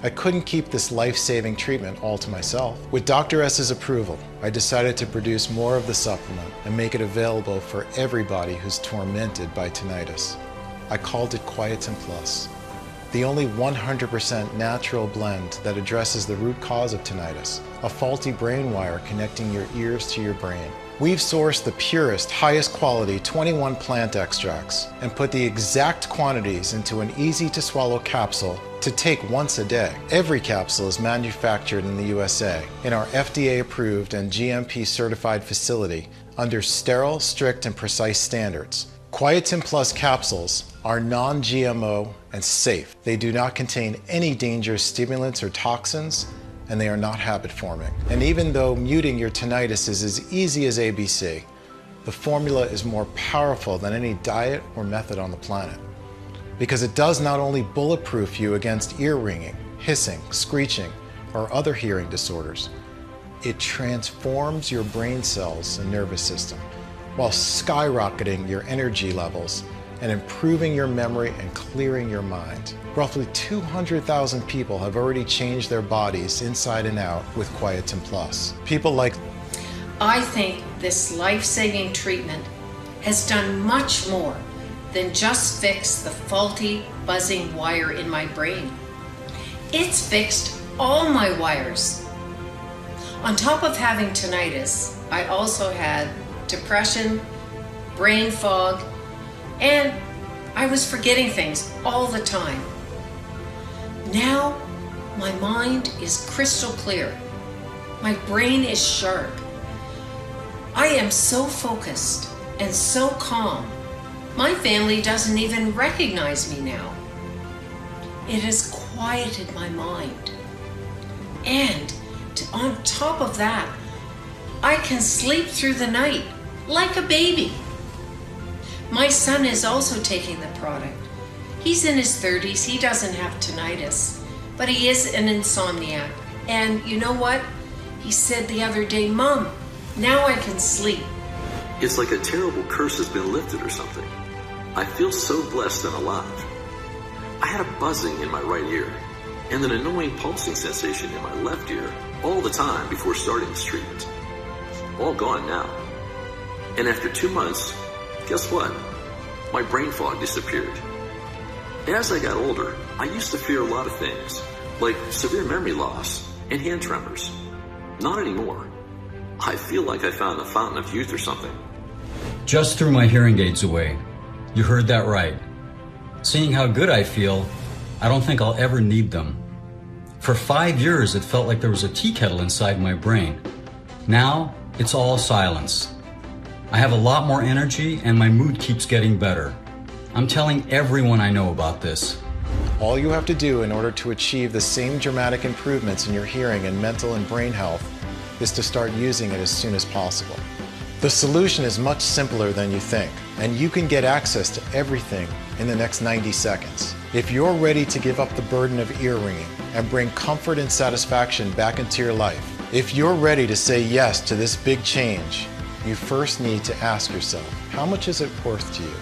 Speaker 1: I couldn't keep this life-saving treatment all to myself. With Dr. S's approval, I decided to produce more of the supplement and make it available for everybody who's tormented by tinnitus. I called it Quietum Plus. the only 100% natural blend that addresses the root cause of tinnitus, a faulty brain wire connecting your ears to your brain. We've sourced the purest, highest quality 21 plant extracts and put the exact quantities into an easy-to-swallow capsule to take once a day. Every capsule is manufactured in the USA in our FDA-approved and GMP-certified facility under sterile, strict, and precise standards. Quietum Plus capsules are non-GMO and safe. They do not contain any dangerous stimulants or toxins, and they are not habit-forming. And even though muting your tinnitus is as easy as ABC, the formula is more powerful than any diet or method on the planet. Because it does not only bulletproof you against ear ringing, hissing, screeching, or other hearing disorders, it transforms your brain cells and nervous system while skyrocketing your energy levels and improving your memory and clearing your mind. Roughly 200,000 people have already changed their bodies inside and out with Quietum Plus. People like...
Speaker 5: I think this life-saving treatment has done much more than just fix the faulty buzzing wire in my brain. It's fixed all my wires. On top of having tinnitus, I also had depression, brain fog, and I was forgetting things all the time. Now, my mind is crystal clear. My brain is sharp. I am so focused and so calm. My family doesn't even recognize me now. It has quieted my mind. And on top of that, I can sleep through the night like a baby. My son is also taking the product. He's in his 30s. He doesn't have tinnitus, but he is an insomniac. And you know what? He said the other day, "Mom, now I can sleep."
Speaker 6: It's like a terrible curse has been lifted or something. I feel so blessed and alive. I had a buzzing in my right ear and an annoying pulsing sensation in my left ear all the time before starting this treatment. All gone now. And after 2 months, guess what? My brain fog disappeared. As I got older, I used to fear a lot of things, like severe memory loss and hand tremors. Not anymore. I feel like I found the fountain of youth or something.
Speaker 7: Just threw my hearing aids away. You heard that right. Seeing how good I feel, I don't think I'll ever need them. For 5 years, it felt like there was a tea kettle inside my brain. Now, it's all silence. I have a lot more energy and my mood keeps getting better. I'm telling everyone I know about this.
Speaker 1: All you have to do in order to achieve the same dramatic improvements in your hearing and mental and brain health is to start using it as soon as possible. The solution is much simpler than you think, and you can get access to everything in the next 90 seconds. If you're ready to give up the burden of ear ringing and bring comfort and satisfaction back into your life, if you're ready to say yes to this big change, you first need to ask yourself, how much is it worth to you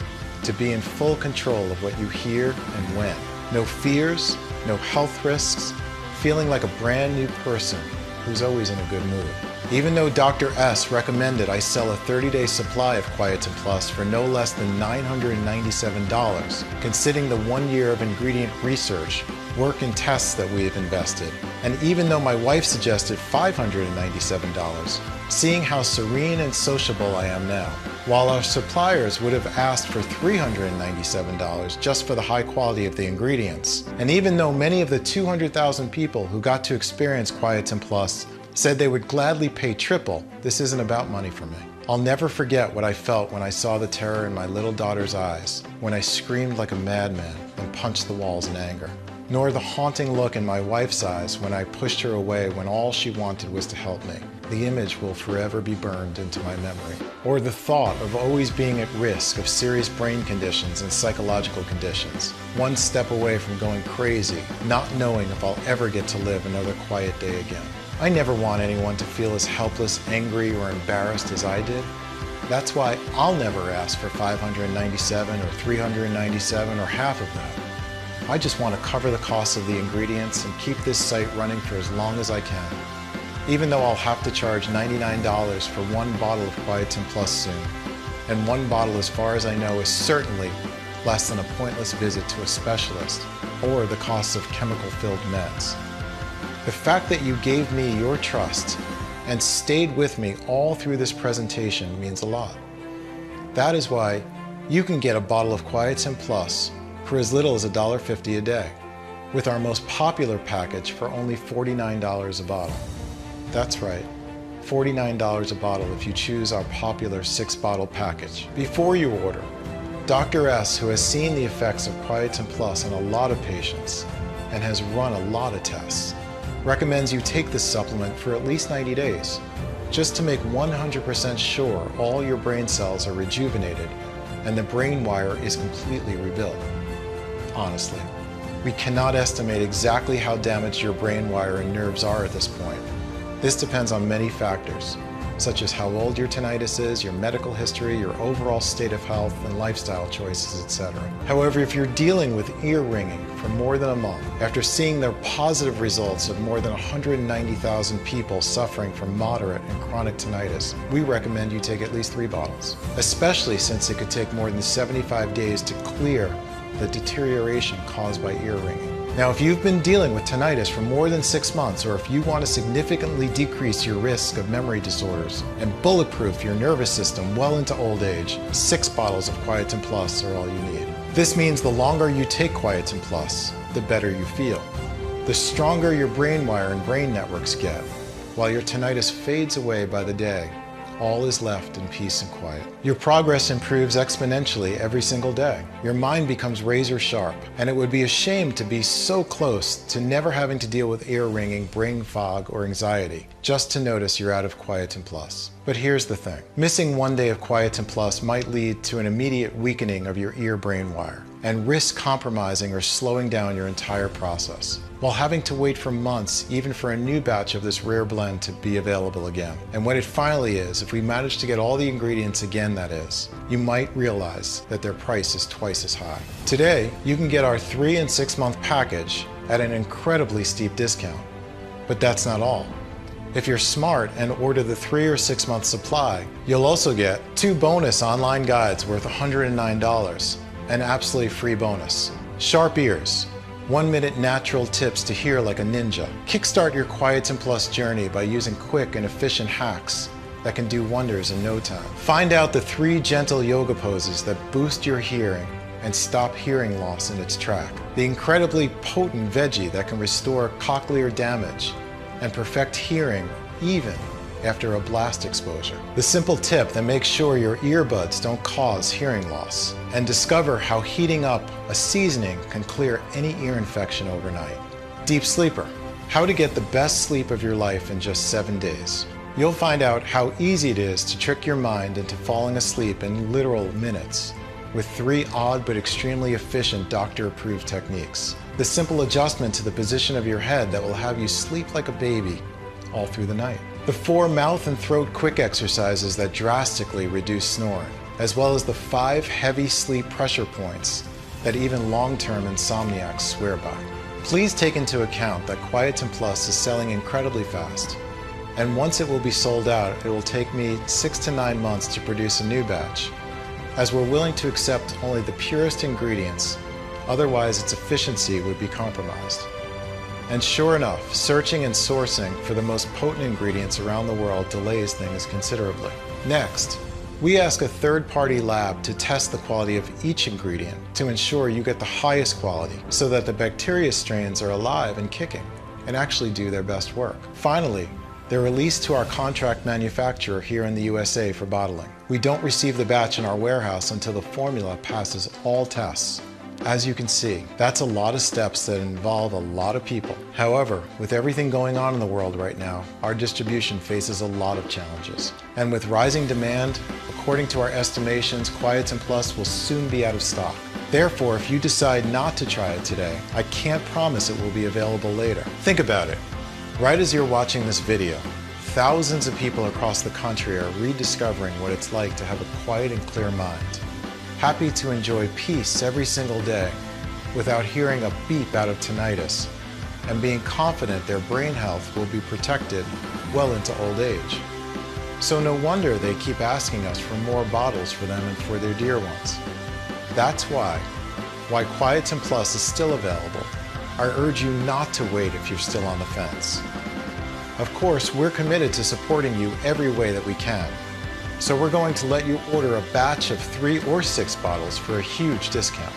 Speaker 1: to be in full control of what you hear and when? No fears, no health risks, feeling like a brand new person who's always in a good mood. Even though Dr. S recommended I sell a 30-day supply of Quietum Plus for no less than $997, considering the 1 year of ingredient research, work and tests that we have invested, and even though my wife suggested $597, seeing how serene and sociable I am now, while our suppliers would have asked for $397 just for the high quality of the ingredients, and even though many of the 200,000 people who got to experience Quietum Plus said they would gladly pay triple, this isn't about money for me. I'll never forget what I felt when I saw the terror in my little daughter's eyes, when I screamed like a madman and punched the walls in anger, nor the haunting look in my wife's eyes when I pushed her away when all she wanted was to help me. The image will forever be burned into my memory. Or the thought of always being at risk of serious brain conditions and psychological conditions, one step away from going crazy, not knowing if I'll ever get to live another quiet day again. I never want anyone to feel as helpless, angry, or embarrassed as I did. That's why I'll never ask for $597 or $397 or half of that. I just want to cover the cost of the ingredients and keep this site running for as long as I can. Even though I'll have to charge $99 for one bottle of Quietum Plus soon. And one bottle, as far as I know, is certainly less than a pointless visit to a specialist or the cost of chemical-filled meds. The fact that you gave me your trust and stayed with me all through this presentation means a lot. That is why you can get a bottle of Quietum Plus for as little as $1.50 a day, with our most popular package for only $49 a bottle. That's right, $49 a bottle if you choose our popular 6-bottle package. Before you order, Dr. S, who has seen the effects of Quietum Plus on a lot of patients and has run a lot of tests, recommends you take this supplement for at least 90 days, just to make 100% sure all your brain cells are rejuvenated and the brain wire is completely rebuilt. Honestly, we cannot estimate exactly how damaged your brain wire and nerves are at this point. This depends on many factors, such as how old your tinnitus is, your medical history, your overall state of health, and lifestyle choices, etc. However, if you're dealing with ear ringing for more than a month, after seeing the positive results of more than 190,000 people suffering from moderate and chronic tinnitus, we recommend you take at least 3 bottles, especially since it could take more than 75 days to clear the deterioration caused by ear ringing. Now, if you've been dealing with tinnitus for more than 6 months, or if you want to significantly decrease your risk of memory disorders and bulletproof your nervous system well into old age, 6 bottles of Quietum Plus are all you need. This means the longer you take Quietum Plus, the better you feel. The stronger your brain wire and brain networks get, while your tinnitus fades away by the day. All is left in peace and quiet. Your progress improves exponentially every single day. Your mind becomes razor sharp, and it would be a shame to be so close to never having to deal with ear ringing, brain fog, or anxiety, just to notice you're out of Quietum Plus. But here's the thing. Missing 1 day of Quietum Plus might lead to an immediate weakening of your ear-brain wire and risk compromising or slowing down your entire process, while having to wait for months even for a new batch of this rare blend to be available again. And when it finally is, if we manage to get all the ingredients again, that is, you might realize that their price is twice as high. Today, you can get our 3- and 6-month package at an incredibly steep discount. But that's not all. If you're smart and order the 3- or 6-month supply, you'll also get 2 bonus online guides worth $109, an absolutely free bonus. Sharp ears, 1-minute natural tips to hear like a ninja. Kickstart your Quietum Plus journey by using quick and efficient hacks that can do wonders in no time. Find out the 3 gentle yoga poses that boost your hearing and stop hearing loss in its track. The incredibly potent veggie that can restore cochlear damage and perfect hearing even after a blast exposure. The simple tip that makes sure your earbuds don't cause hearing loss. And discover how heating up a seasoning can clear any ear infection overnight. Deep Sleeper, how to get the best sleep of your life in just 7 days. You'll find out how easy it is to trick your mind into falling asleep in literal minutes with 3 odd but extremely efficient doctor-approved techniques. The simple adjustment to the position of your head that will have you sleep like a baby all through the night. The 4 mouth and throat quick exercises that drastically reduce snoring, as well as the 5 heavy sleep pressure points that even long-term insomniacs swear by. Please take into account that Quietum Plus is selling incredibly fast, and once it will be sold out, it will take me 6 to 9 months to produce a new batch, as we're willing to accept only the purest ingredients, otherwise its efficiency would be compromised. And sure enough, searching and sourcing for the most potent ingredients around the world delays things considerably. Next, we ask a third-party lab to test the quality of each ingredient to ensure you get the highest quality so that the bacteria strains are alive and kicking and actually do their best work. Finally, they're released to our contract manufacturer here in the USA for bottling. We don't receive the batch in our warehouse until the formula passes all tests. As you can see, that's a lot of steps that involve a lot of people. However, with everything going on in the world right now, our distribution faces a lot of challenges. And with rising demand, according to our estimations, Quietum Plus will soon be out of stock. Therefore, if you decide not to try it today, I can't promise it will be available later. Think about it. Right as you're watching this video, thousands of people across the country are rediscovering what it's like to have a quiet and clear mind. Happy to enjoy peace every single day without hearing a beep out of tinnitus, and being confident their brain health will be protected well into old age. So no wonder they keep asking us for more bottles for them and for their dear ones. That's why Quietum Plus is still available. I urge you not to wait if you're still on the fence. Of course, we're committed to supporting you every way that we can. So we're going to let you order a batch of 3 or 6 bottles for a huge discount.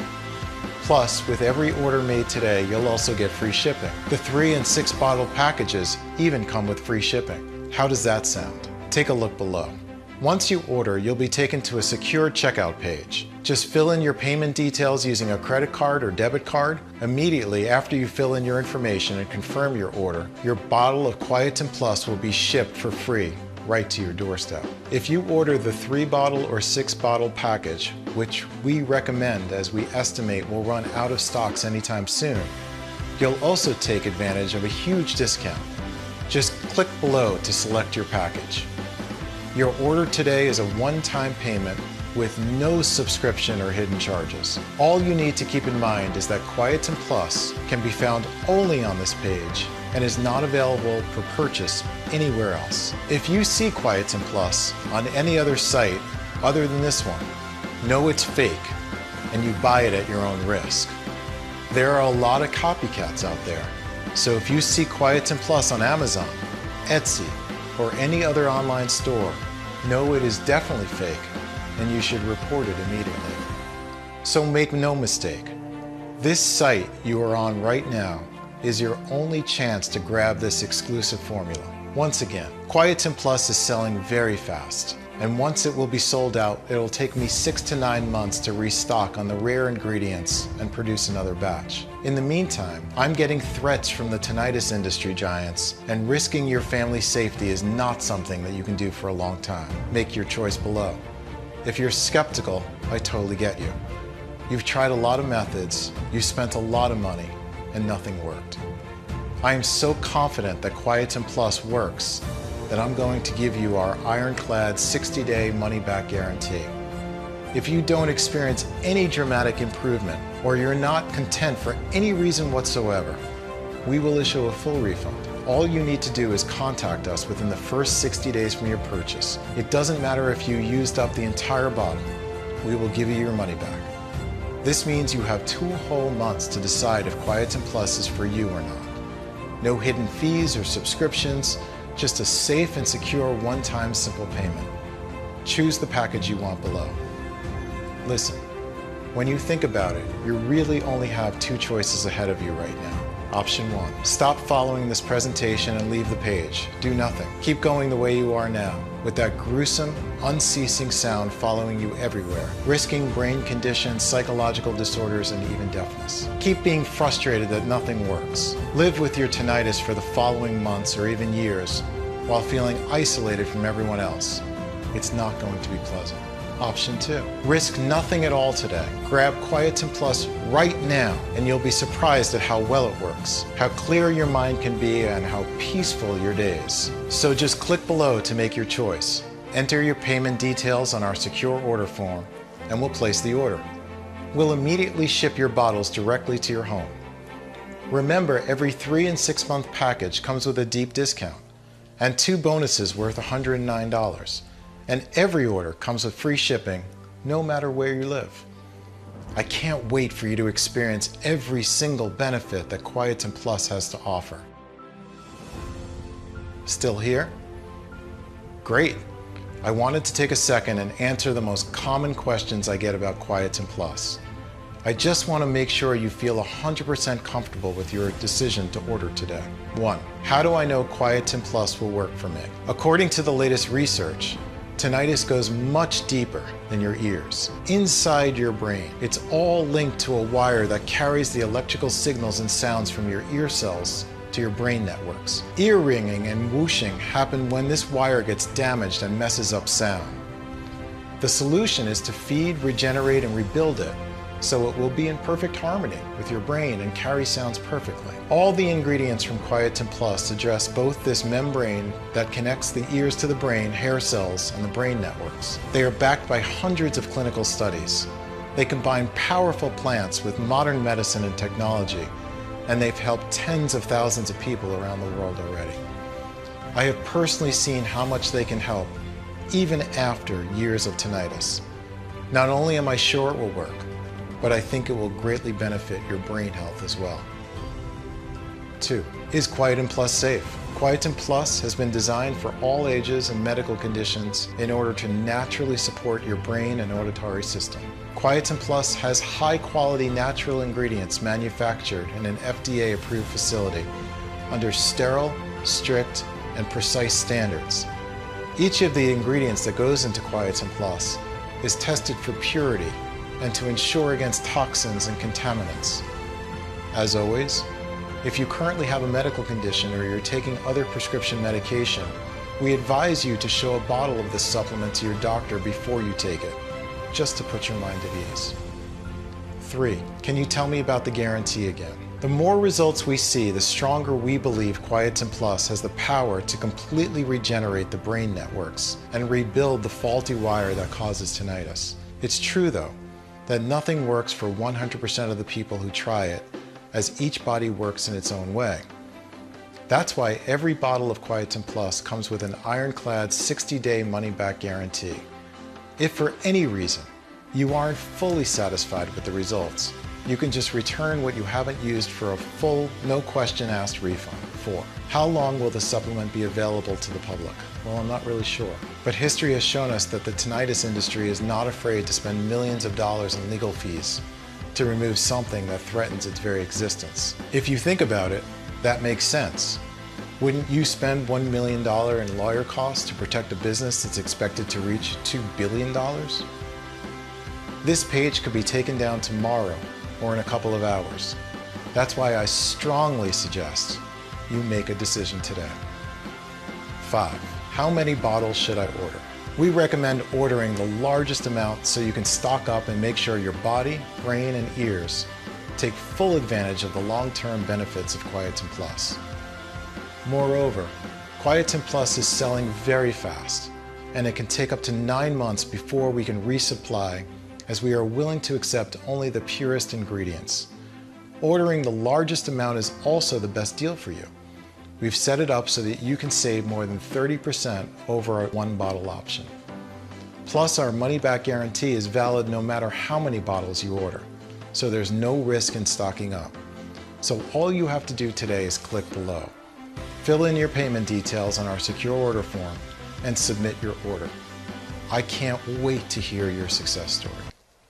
Speaker 1: Plus, with every order made today, you'll also get free shipping. The 3 and 6 bottle packages even come with free shipping. How does that sound? Take a look below. Once you order, you'll be taken to a secure checkout page. Just fill in your payment details using a credit card or debit card. Immediately after you fill in your information and confirm your order, your bottle of Quietum Plus will be shipped for free right to your doorstep. If you order the 3 bottle or 6 bottle package, which we recommend as we estimate will run out of stocks anytime soon, you'll also take advantage of a huge discount. Just click below to select your package. Your order today is a one-time payment with no subscription or hidden charges. All you need to keep in mind is that Quietum Plus can be found only on this page and is not available for purchase anywhere else. If you see Quietum Plus on any other site other than this one, know it's fake and you buy it at your own risk. There are a lot of copycats out there, so if you see Quietum Plus on Amazon, Etsy, or any other online store, know it is definitely fake and you should report it immediately. So make no mistake, this site you are on right now is your only chance to grab this exclusive formula. Once again, Quietum Plus is selling very fast, and once it will be sold out, it'll take me 6 to 9 months to restock on the rare ingredients and produce another batch. In the meantime, I'm getting threats from the tinnitus industry giants, and risking your family's safety is not something that you can do for a long time. Make your choice below. If you're skeptical, I totally get you. You've tried a lot of methods, you've spent a lot of money, and nothing worked. I am so confident that Quietum Plus works that I'm going to give you our ironclad 60-day money-back guarantee. If you don't experience any dramatic improvement or you're not content for any reason whatsoever, we will issue a full refund. All you need to do is contact us within the first 60 days from your purchase. It doesn't matter if you used up the entire bottle, we will give you your money back. This means you have 2 whole months to decide if Quietum Plus is for you or not. No hidden fees or subscriptions, just a safe and secure one-time simple payment. Choose the package you want below. Listen, when you think about it, you really only have 2 choices ahead of you right now. Option 1, stop following this presentation and leave the page. Do nothing. Keep going the way you are now, with that gruesome, unceasing sound following you everywhere, risking brain conditions, psychological disorders, and even deafness. Keep being frustrated that nothing works. Live with your tinnitus for the following months or even years while feeling isolated from everyone else. It's not going to be pleasant. Option 2, risk nothing at all today. Grab Quietum Plus right now and you'll be surprised at how well it works, how clear your mind can be, and how peaceful your days. So just click below to make your choice. Enter your payment details on our secure order form and we'll place the order. We'll immediately ship your bottles directly to your home. Remember, every 3 and 6 month package comes with a deep discount and 2 bonuses worth $109. And every order comes with free shipping, no matter where you live. I can't wait for you to experience every single benefit that Quietum Plus has to offer. Still here? Great. I wanted to take a second and answer the most common questions I get about Quietum Plus. I just want to make sure you feel 100% comfortable with your decision to order today. 1. How do I know Quietum Plus will work for me? According to the latest research, tinnitus goes much deeper than your ears. Inside your brain, it's all linked to a wire that carries the electrical signals and sounds from your ear cells to your brain networks. Ear ringing and whooshing happen when this wire gets damaged and messes up sound. The solution is to feed, regenerate, and rebuild it so it will be in perfect harmony with your brain and carry sounds perfectly. All the ingredients from Quietum Plus address both this membrane that connects the ears to the brain, hair cells, and the brain networks. They are backed by hundreds of clinical studies. They combine powerful plants with modern medicine and technology, and they've helped tens of thousands of people around the world already. I have personally seen how much they can help, even after years of tinnitus. Not only am I sure it will work, but I think it will greatly benefit your brain health as well. 2. Is Quietum Plus safe? Quietum Plus has been designed for all ages and medical conditions in order to naturally support your brain and auditory system. Quietum Plus has high-quality natural ingredients manufactured in an FDA-approved facility under sterile, strict, and precise standards. Each of the ingredients that goes into Quietum Plus is tested for purity and to ensure against toxins and contaminants. As always, if you currently have a medical condition or you're taking other prescription medication, we advise you to show a bottle of this supplement to your doctor before you take it, just to put your mind at ease. 3. Can you tell me about the guarantee again? The more results we see, the stronger we believe Quietum Plus has the power to completely regenerate the brain networks and rebuild the faulty wire that causes tinnitus. It's true, though, that nothing works for 100% of the people who try it, as each body works in its own way. That's why every bottle of Quietum Plus comes with an ironclad 60-day money-back guarantee. If for any reason you aren't fully satisfied with the results, you can just return what you haven't used for a full, no-question-asked refund. 4. How long will the supplement be available to the public? Well, I'm not really sure. But history has shown us that the tinnitus industry is not afraid to spend millions of dollars in legal fees to remove something that threatens its very existence. If you think about it, that makes sense. Wouldn't you spend $1 million in lawyer costs to protect a business that's expected to reach $2 billion? This page could be taken down tomorrow or in a couple of hours. That's why I strongly suggest you make a decision today. 5. How many bottles should I order? We recommend ordering the largest amount so you can stock up and make sure your body, brain, and ears take full advantage of the long-term benefits of Quietum Plus. Moreover, Quietum Plus is selling very fast, and it can take up to 9 months before we can resupply, as we are willing to accept only the purest ingredients. Ordering the largest amount is also the best deal for you. We've set it up so that you can save more than 30% over our one-bottle option. Plus, our money-back guarantee is valid no matter how many bottles you order, so there's no risk in stocking up. So all you have to do today is click below. Fill in your payment details on our secure order form and submit your order. I can't wait to hear your success story.